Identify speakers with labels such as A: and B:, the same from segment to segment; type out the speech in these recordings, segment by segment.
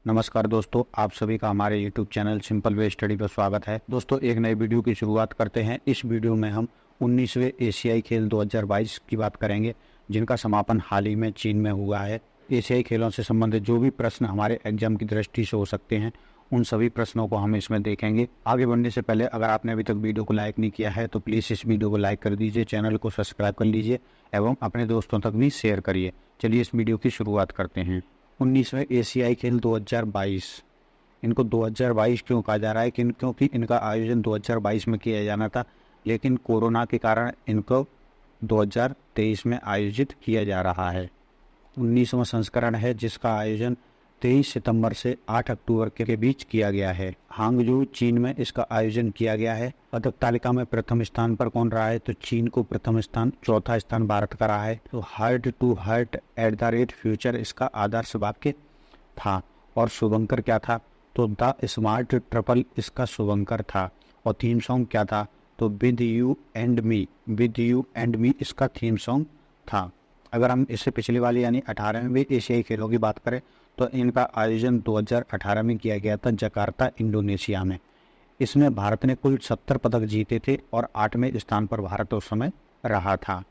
A: नमस्कार दोस्तों, आप सभी का हमारे YouTube channel simple way study पर स्वागत है। दोस्तों, एक नए वीडियो की शुरुआत करते हैं। इस वीडियो में हम 19वें एशियाई खेल 2022 की बात करेंगे, जिनका समापन हाल ही में चीन में हुआ है। एशियाई खेलों से संबंधित जो भी प्रश्न हमारे एग्जाम की दृष्टि से हो सकते हैं, उन सभी प्रश्नों को हम इसमें देखेंगे। आगे बढ़ने से पहले अगर आपने अभी तक वीडियो को लाइक नहीं किया है तो प्लीज़ इस वीडियो को लाइक कर दीजिए, चैनल को सब्सक्राइब कर लीजिए एवं अपने दोस्तों तक भी शेयर करिए। चलिए इस वीडियो की शुरुआत करते हैं। 19वें एशियाई खेल 2022, इनको 2022 क्यों कहा जा रहा है? क्योंकि इनका आयोजन 2022 में किया जाना था, लेकिन कोरोना के कारण इनको 2023 में आयोजित किया जा रहा है। 19वां संस्करण है, जिसका आयोजन 23 सितंबर से 8 अक्टूबर के बीच किया गया है। हांगजू चीन में इसका आयोजन किया गया है। पदक तालिका में प्रथम स्थान पर कौन रहा है? तो चीन को प्रथम स्थान, चौथा स्थान भारत का रहा है। तो हार्ट टू हार्ट @फ्यूचर इसका आदर्श वाक्य था। और शुभंकर क्या था? तो द स्मार्ट ट्रिपल इसका शुभंकर था। और थीम सॉन्ग क्या था? तो विद यू एंड मी इसका थीम सॉन्ग था। अगर हम इससे पिछले वाले यानी 18वें एशियाई खेलों की बात करें तो इनका आयोजन 2018 में किया गया था, जकार्ता इंडोनेशिया में। इसमें भारत ने कुल 70 पदक जीते थे और 8वें स्थान पर भारत उस समय रहा था।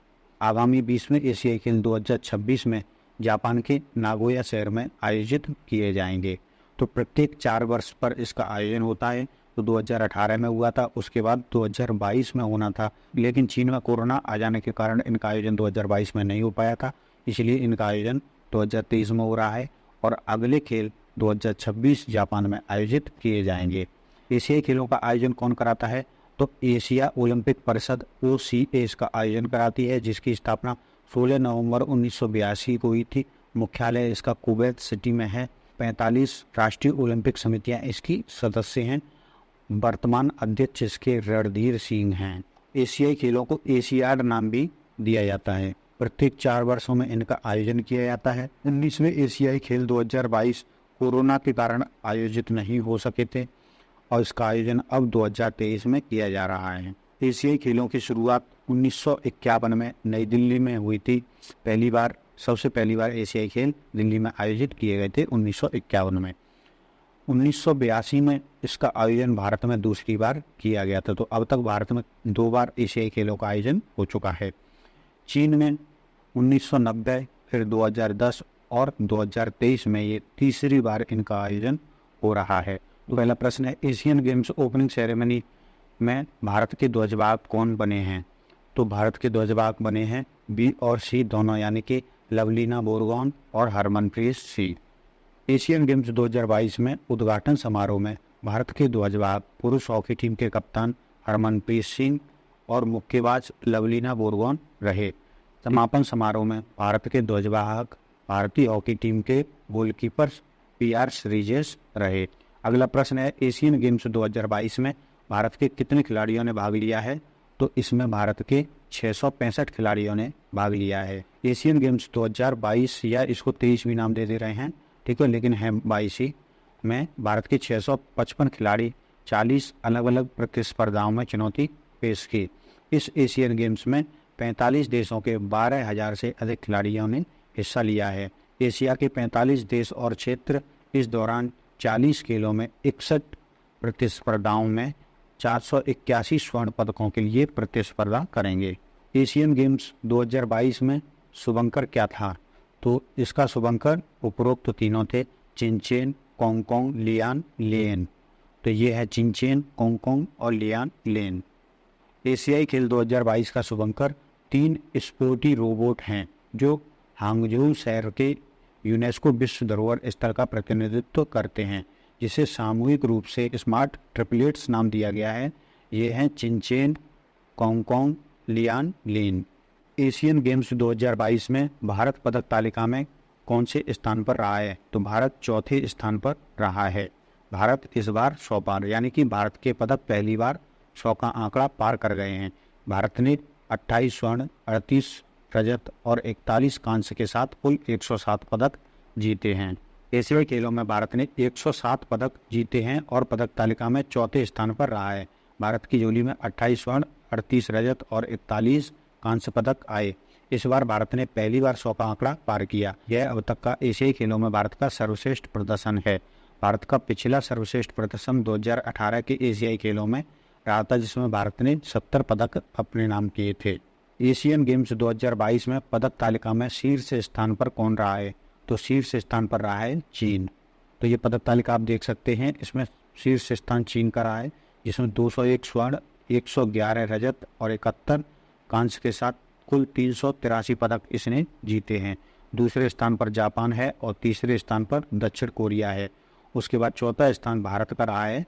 A: आगामी 20वें एशियाई खेल 2026 में जापान के नागोया शहर में आयोजित किए जाएंगे। तो प्रत्येक 4 वर्ष पर इसका आयोजन होता है। तो 2018 में हुआ था, उसके बाद 2022 में होना था, लेकिन चीन में कोरोना आ जाने के कारण इनका आयोजन 2022 में नहीं हो पाया था, इसलिए इनका आयोजन 2023 में हो रहा है और अगले खेल 2026 जापान में आयोजित किए जाएंगे। एशियाई खेलों का आयोजन कौन कराता है? तो एशिया ओलंपिक परिषद OCA इसका आयोजन कराती है, जिसकी स्थापना 16 नवंबर 1982 को हुई थी। मुख्यालय इसका कुवैत सिटी में है। 45 राष्ट्रीय ओलंपिक समितियां इसकी सदस्य हैं। वर्तमान अध्यक्ष इसके रणधीर सिंह हैं। एशियाई खेलों को एशियाड नाम भी दिया जाता है। प्रत्येक 4 वर्षों में इनका आयोजन किया जाता है। 19वें एशियाई खेल 2022 कोरोना के कारण आयोजित नहीं हो सके थे और इसका आयोजन अब 2023 में किया जा रहा है। एशियाई खेलों की शुरुआत 1951 में नई दिल्ली में हुई थी। सबसे पहली बार एशियाई खेल दिल्ली में आयोजित किए गए थे 1951 में। 1982 में इसका आयोजन भारत में दूसरी बार किया गया था। तो अब तक भारत में 2 बार एशियाई खेलों का आयोजन हो चुका है। चीन में 1990, फिर 2010 और 2023 में ये तीसरी बार इनका आयोजन हो रहा है। तो पहला प्रश्न है, एशियन गेम्स ओपनिंग सेरेमनी में भारत के ध्वजवाहक कौन बने हैं? तो भारत के ध्वजवाहक बने हैं B और C दोनों, यानी कि लवलीना बोरगोन और हरमनप्रीत सिंह। एशियन गेम्स 2022 में उद्घाटन समारोह में भारत के ध्वजवाहक पुरुष हॉकी टीम के कप्तान हरमनप्रीत सिंह और मुक्केबाज लवलीना बोरगोन रहे। समापन समारोह में भारत के ध्वजवाहक भारतीय हॉकी टीम के गोलकीपर्स PR श्रीजेश रहे। अगला प्रश्न है, एशियन गेम्स 2022 में भारत के कितने खिलाड़ियों ने भाग लिया है? तो इसमें भारत के 665 खिलाड़ियों ने भाग लिया है। एशियन गेम्स 2022 या इसको 23 भी नाम दे रहे हैं, ठीक है, लेकिन है 22 ही में भारत के 655 खिलाड़ी 40 अलग अलग प्रतिस्पर्धाओं में चुनौती पेश की। इस एशियन गेम्स में 45 देशों के 12,000 से अधिक खिलाड़ियों ने हिस्सा लिया है। एशिया के 45 देश और क्षेत्र इस दौरान 40 खेलों में 61 प्रतिस्पर्धाओं में 481 स्वर्ण पदकों के लिए प्रतिस्पर्धा करेंगे। एशियन गेम्स 2022 में शुभंकर क्या था? तो इसका शुभंकर उपरोक्त तीनों थे, चिनचेन, कोंगकोंग, लियान लेन। तो ये है चिनचेन, कोंगकोंग और लियान लेन। एशियाई खेल 2022 का शुभंकर 3 स्पोर्टी रोबोट हैं, जो हांगझू शहर के यूनेस्को विश्व धरोहर स्थल का प्रतिनिधित्व करते हैं, जिसे सामूहिक रूप से स्मार्ट ट्रिपलेट्स नाम दिया गया है। ये हैं चिनचेन, कोंगकोंग, लियान लेन। एशियन गेम्स 2022 में भारत पदक तालिका में कौन से स्थान पर रहा है? तो भारत चौथे स्थान पर रहा है। भारत इस बार 100 पार, यानी कि भारत के पदक पहली बार 100 का आंकड़ा पार कर गए हैं। भारत ने 28 स्वर्ण, 38 रजत और 41 कांस्य के साथ कुल 107 पदक जीते हैं। एशियाई खेलों में भारत ने 107 पदक जीते हैं और पदक तालिका में चौथे स्थान पर रहा है। भारत की झोली में 28 स्वर्ण, 38 रजत और 41 कांस्य पदक आए। इस बार भारत ने पहली बार 100 का आंकड़ा पार किया। यह अब तक का एशियाई खेलों में भारत का सर्वश्रेष्ठ प्रदर्शन है। भारत का पिछला सर्वश्रेष्ठ प्रदर्शन 2018 के एशियाई खेलों में रहा था, जिसमें भारत ने 70 पदक अपने नाम किए थे। एशियन गेम्स 2022 में पदक तालिका में शीर्ष स्थान पर कौन रहा है? तो शीर्ष स्थान पर रहा है चीन। तो ये पदक तालिका आप देख सकते हैं, इसमें शीर्ष स्थान चीन का रहा है, जिसमें 201 स्वर्ण, 111 रजत और 71 कांस्य के साथ कुल 383 पदक इसने जीते हैं। दूसरे स्थान पर जापान है और तीसरे स्थान पर दक्षिण कोरिया है। उसके बाद चौथा स्थान भारत का रहा है,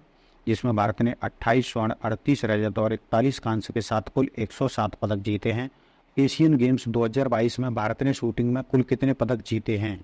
A: जिसमें भारत ने 28 स्वर्ण, 38 रजत और 41 कांस्य के साथ कुल 107 पदक जीते हैं। एशियन गेम्स 2022 में भारत ने शूटिंग में कुल कितने पदक जीते हैं?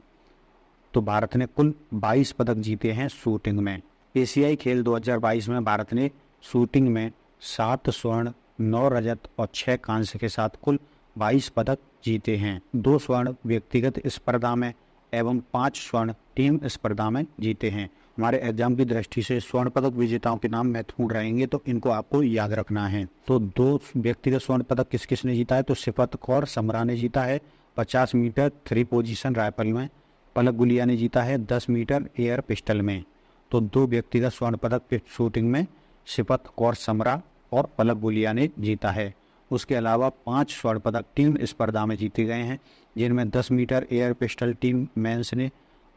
A: तो भारत ने कुल 22 पदक जीते हैं शूटिंग में। एशियाई खेल 2022 में भारत ने शूटिंग में 7 स्वर्ण, 9 रजत और 6 कांस्य के साथ कुल 22 पदक जीते हैं। 2 स्वर्ण व्यक्तिगत स्पर्धा में एवं 5 स्वर्ण टीम स्पर्धा में जीते हैं। हमारे एग्जाम की दृष्टि से स्वर्ण पदक विजेताओं के नाम महत्वपूर्ण रहेंगे, तो इनको आपको याद रखना है। तो 2 व्यक्तिगत स्वर्ण पदक किस किस ने जीता है? तो सिफत कौर समरा ने जीता है 50 मीटर 3 पोजीशन राइफल में। पलक गुलिया ने जीता है 10 मीटर एयर पिस्टल में। तो 2 व्यक्तिगत स्वर्ण पदक शूटिंग में सिफत कौर समरा और पलक गुलिया ने जीता है। उसके अलावा 5 स्वर्ण पदक टीम स्पर्धा में जीते गए हैं, जिनमें 10 metre air pistol team men's ने,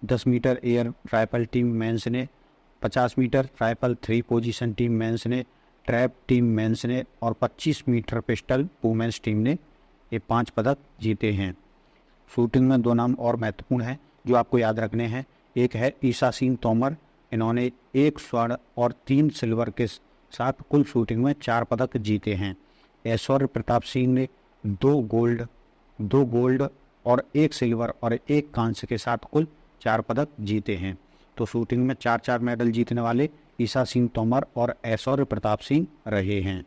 A: 10 metre air rifle team men's ने, 50 metre rifle 3 position team men's ने, ट्रैप टीम मेंस ने और 25 मीटर पिस्टल वुमेन्स टीम ने ये 5 पदक जीते हैं। शूटिंग में 2 नाम और महत्वपूर्ण हैं जो आपको याद रखने हैं। एक है ईशा सिंह तोमर, इन्होंने 1 स्वर्ण और 3 सिल्वर के साथ कुल शूटिंग में 4 पदक जीते हैं। ऐश्वर्य प्रताप सिंह ने 2 गोल्ड और 1 सिल्वर और 1 कांस्य के साथ कुल 4 पदक जीते हैं। तो शूटिंग में 4-4 मेडल जीतने वाले ईशा सिंह तोमर और ऐश्वर्य प्रताप सिंह रहे हैं।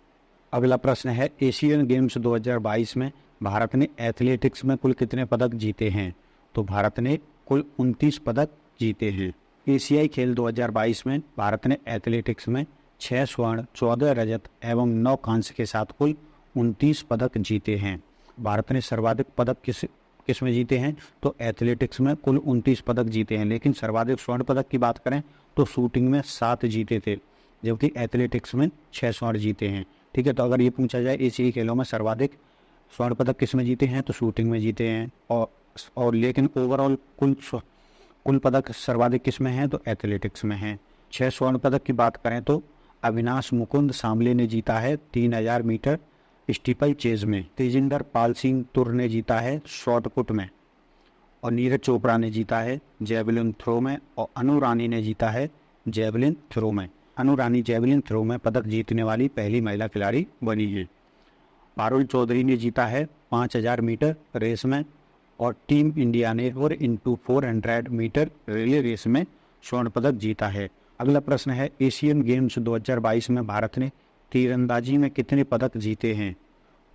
A: अगला प्रश्न है, एशियन गेम्स 2022 में भारत ने एथलेटिक्स में कुल कितने पदक जीते हैं? तो भारत ने कुल 29 पदक जीते हैं। एशियाई खेल 2022 में भारत ने एथलेटिक्स में 6 स्वर्ण, 14 रजत एवं 9 कांस्य के साथ कुल 29 पदक जीते हैं। भारत ने सर्वाधिक पदक किस में जीते हैं? तो एथलेटिक्स में कुल 29 पदक जीते हैं, लेकिन सर्वाधिक स्वर्ण पदक की बात करें तो शूटिंग में 7 जीते थे, जबकि एथलेटिक्स में 6 स्वर्ण जीते हैं। ठीक है, तो अगर ये पूछा जाए एशियाई खेलों में सर्वाधिक स्वर्ण पदक किस में जीते हैं, तो शूटिंग में जीते हैं, और लेकिन ओवरऑल कुल पदक सर्वाधिक किस में है? तो एथलेटिक्स में है। 6 स्वर्ण पदक की बात करें तो अविनाश मुकुंद सांबले ने जीता है 3000 मीटर स्टीपल चेज में, तेजिंदर पाल सिंह तुर ने जीता है शॉटपुट में, और नीरज चोपड़ा ने जीता है जेवलिन थ्रो में, और अनु रानी ने जीता है जेवलिन थ्रो में। अनु रानी जेवलिन थ्रो में पदक जीतने वाली पहली महिला खिलाड़ी बनी है। पारुल चौधरी ने जीता है 5000 मीटर रेस में, और टीम इंडिया ने 4x400 मीटर रिले रेस में स्वर्ण पदक जीता है। अगला प्रश्न है, एशियन गेम्स 2022 में भारत ने तीरंदाजी में कितने पदक जीते हैं?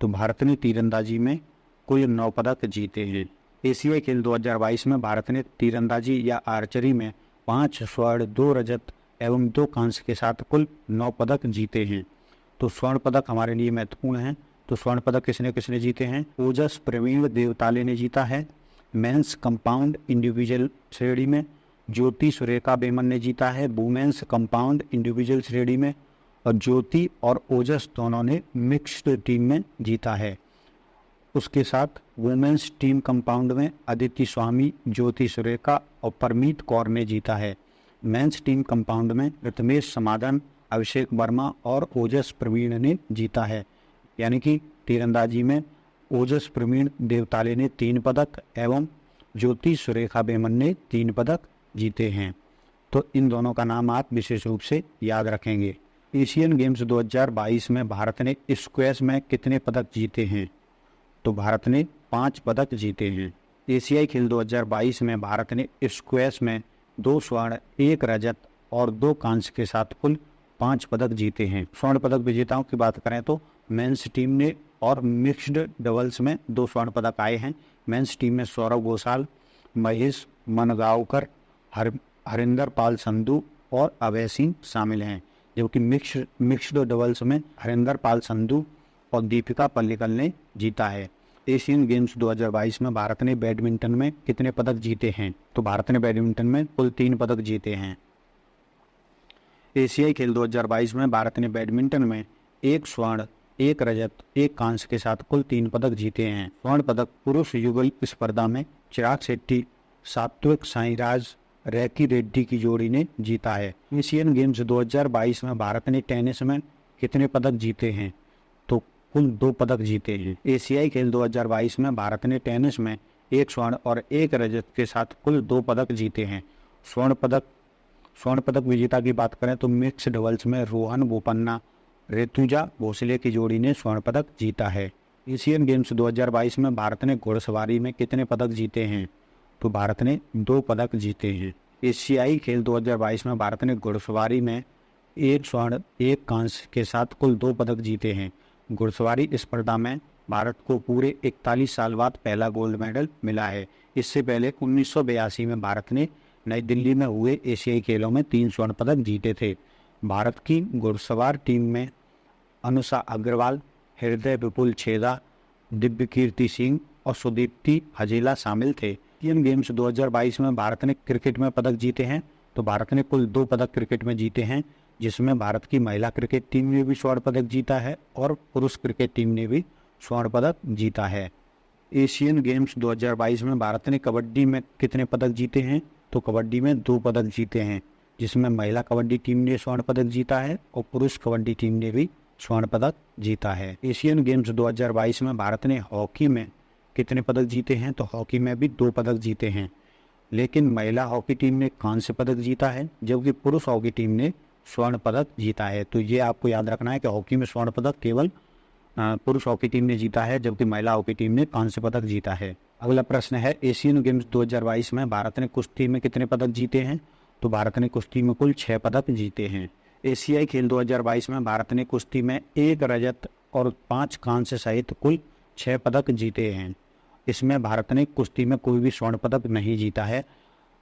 A: तो भारत ने तीरंदाजी में कुल 9 पदक जीते हैं। एशियाई खेल 2022 में भारत ने तीरंदाजी या आर्चरी में 5 स्वर्ण, 2 रजत एवं 2 कांस्य के साथ कुल 9 पदक जीते हैं। तो स्वर्ण पदक हमारे लिए महत्वपूर्ण हैं। तो स्वर्ण पदक किसने जीते हैं? ओजस प्रवीण देवताले ने जीता है मेंस कंपाउंड इंडिविजुअल श्रेणी में, ज्योति सुरेखा बेमन ने जीता है वुमेन्स कंपाउंड इंडिविजुअल श्रेणी में, और ज्योति और ओजस दोनों ने मिक्स्ड टीम में जीता है। उसके साथ वुमेन्स टीम कंपाउंड में अदिति स्वामी, ज्योति सुरेखा और परमीत कौर ने जीता है। मेंस टीम कंपाउंड में रतमेश समाधान, अभिषेक वर्मा और ओजस प्रवीण ने जीता है। यानी कि तीरंदाजी में ओजस प्रवीण देवताले ने 3 पदक एवं ज्योति सुरेखा बेमन ने 3 पदक जीते हैं। तो इन दोनों का नाम आप विशेष रूप से याद रखेंगे। एशियन गेम्स 2022 में भारत ने स्क्वैश में कितने पदक जीते हैं? तो भारत ने 5 पदक जीते हैं। एशियाई खेल 2022 में भारत ने स्क्वैश में 2 स्वर्ण, 1 रजत और 2 कांस्य के साथ कुल 5 पदक जीते हैं। स्वर्ण पदक विजेताओं की बात करें तो मेंस टीम ने और मिक्स्ड डबल्स में 2 स्वर्ण पदक आए हैं। मेंस टीम में सौरव घोषाल, महेश मनगांवकर, हरिंदर पाल संधू और अभय सिंह शामिल हैं, जबकि मिक्स्ड डबल्स में हरिंदर पाल संधू और दीपिका पल्लिकल ने जीता है। एशियन गेम्स 2022 में भारत ने बैडमिंटन में कितने पदक जीते हैं? तो भारत ने बैडमिंटन में कुल 3 पदक जीते हैं। एशियाई खेल 2022 में भारत ने बैडमिंटन में 1 स्वर्ण, 1 रजत, 1 कांस्य के साथ कुल 3 पदक जीते हैं। स्वर्ण पदक पुरुष युगल स्पर्धा में चिराग शेट्टी, सात्विक साईराज, रैकी रेड्डी की जोड़ी ने जीता है। एशियन गेम्स 2022 में भारत ने टेनिस में कितने पदक जीते हैं? तो कुल 2 पदक जीते हैं। एशियाई खेल 2022 में भारत ने टेनिस में 1 स्वर्ण और 1 रजत के साथ कुल 2 पदक जीते हैं। स्वर्ण पदक विजेता की बात करें तो मिक्स डबल्स में रोहन बोपन्ना, ऋतुजा भोसले की जोड़ी ने स्वर्ण पदक जीता है। एशियन गेम्स 2022 में भारत ने घुड़सवारी में कितने पदक जीते हैं? तो भारत ने 2 पदक जीते हैं। एशियाई खेल 2022 में भारत ने घुड़सवारी में 1 स्वर्ण, 1 कांस्य के साथ कुल 2 पदक जीते हैं। घुड़सवारी स्पर्धा में भारत को पूरे 41 साल बाद पहला गोल्ड मेडल मिला है। इससे पहले 1982 में भारत ने नई दिल्ली में हुए एशियाई खेलों में 3 स्वर्ण पदक जीते थे। भारत की घुड़सवार टीम में अनुषा अग्रवाल, हृदय विपुल छेदा, दिव्य कीर्ति सिंह और सुदीप्ति हजेला शामिल थे। एशियन गेम्स 2022 में भारत ने क्रिकेट में पदक जीते हैं। तो भारत ने कुल 2 पदक क्रिकेट में जीते हैं, जिसमें भारत की महिला क्रिकेट टीम ने भी स्वर्ण पदक जीता है और पुरुष क्रिकेट टीम ने भी स्वर्ण पदक जीता है। एशियन गेम्स 2022 में भारत ने कबड्डी में कितने पदक जीते हैं? तो कबड्डी में 2 पदक जीते हैं, जिसमें महिला कबड्डी टीम ने स्वर्ण पदक जीता है और पुरुष कबड्डी टीम ने भी स्वर्ण पदक जीता है। एशियन गेम्स 2022 में भारत ने हॉकी में कितने पदक जीते हैं? तो हॉकी में भी 2 पदक जीते हैं, लेकिन महिला हॉकी टीम ने कांस्य पदक जीता है, जबकि पुरुष हॉकी टीम ने स्वर्ण पदक जीता है। तो ये आपको याद रखना है कि हॉकी में स्वर्ण पदक केवल पुरुष हॉकी टीम ने जीता है, जबकि महिला हॉकी टीम ने कांस्य पदक जीता है। अगला प्रश्न है, एशियन गेम्स 2022 में भारत ने कुश्ती में कितने पदक जीते हैं? तो भारत ने कुश्ती में कुल 6 पदक जीते हैं। एशियाई खेल 2022 में भारत ने कुश्ती में 1 रजत और 5 कांस्य सहित कुल 6 पदक जीते हैं। इसमें भारत ने कुश्ती में कोई भी स्वर्ण पदक नहीं जीता है।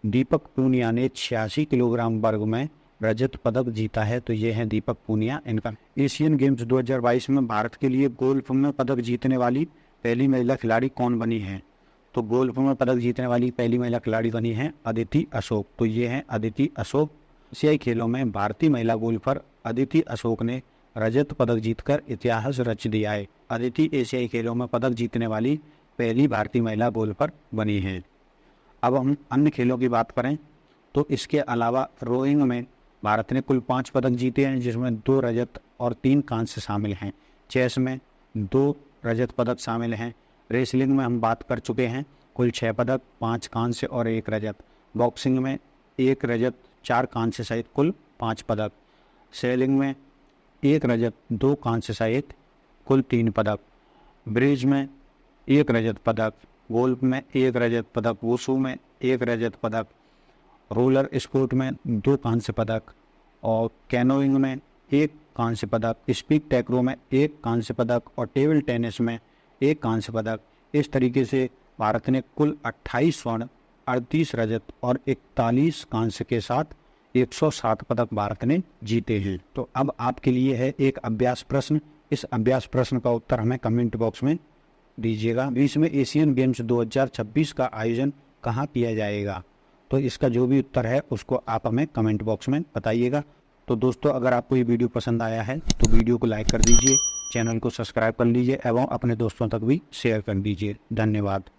A: दीपक पूनिया ने 86 किलोग्राम वर्ग में रजत पदक जीता है। तो ये है दीपक पूनिया इनका। एशियन गेम्स 2022 में भारत के लिए गोल्फ में पदक जीतने वाली पहली महिला खिलाड़ी कौन बनी है? तो गोल्फ में पदक जीतने वाली पहली महिला खिलाड़ी बनी है अदिति अशोक। तो ये है अदिति अशोक। एशियाई खेलों में भारतीय महिला गोल्फर अदिति अशोक ने रजत पदक जीतकर इतिहास रच दिया है। अदिति एशियाई खेलों में पदक जीतने वाली पहली भारतीय महिला गोल्फर बनी है। अब हम अन्य खेलों की बात करें तो इसके अलावा रोइंग में भारत ने कुल 5 पदक जीते हैं, जिसमें 2 रजत और 3 कांस्य शामिल हैं। चेस में 2 रजत पदक शामिल हैं। रेसलिंग में हम बात कर चुके हैं, कुल 6 पदक, 5 कांस्य और 1 रजत। बॉक्सिंग में 1 रजत, 4 कांस्य सहित कुल 5 पदक। सेलिंग में 1 रजत, 2 कांस्य सहित कुल 3 पदक। ब्रिज में 1 रजत पदक। गोल्फ में 1 रजत पदक। वुशु में 1 रजत पदक। रोलर स्पोर्ट में 2 कांस्य पदक और कैनोइंग में 1 कांस्य पदक। स्पीक टैक्रो में 1 कांस्य पदक और टेबल टेनिस में 1 कांस्य पदक। इस तरीके से भारत ने कुल 28 स्वर्ण, 38 रजत और 41 कांस्य के साथ 107 पदक भारत ने जीते हैं। तो अब आपके लिए है एक अभ्यास प्रश्न। इस अभ्यास प्रश्न का उत्तर हमें कमेंट बॉक्स में दीजिएगा। 20वें एशियन गेम्स 2026 का आयोजन कहाँ किया जाएगा? तो इसका जो भी उत्तर है उसको आप हमें कमेंट बॉक्स में बताइएगा। तो दोस्तों, अगर आपको ये वीडियो पसंद आया है तो वीडियो को लाइक कर दीजिए, चैनल को सब्सक्राइब कर लीजिए एवं अपने दोस्तों तक भी शेयर कर दीजिए। धन्यवाद।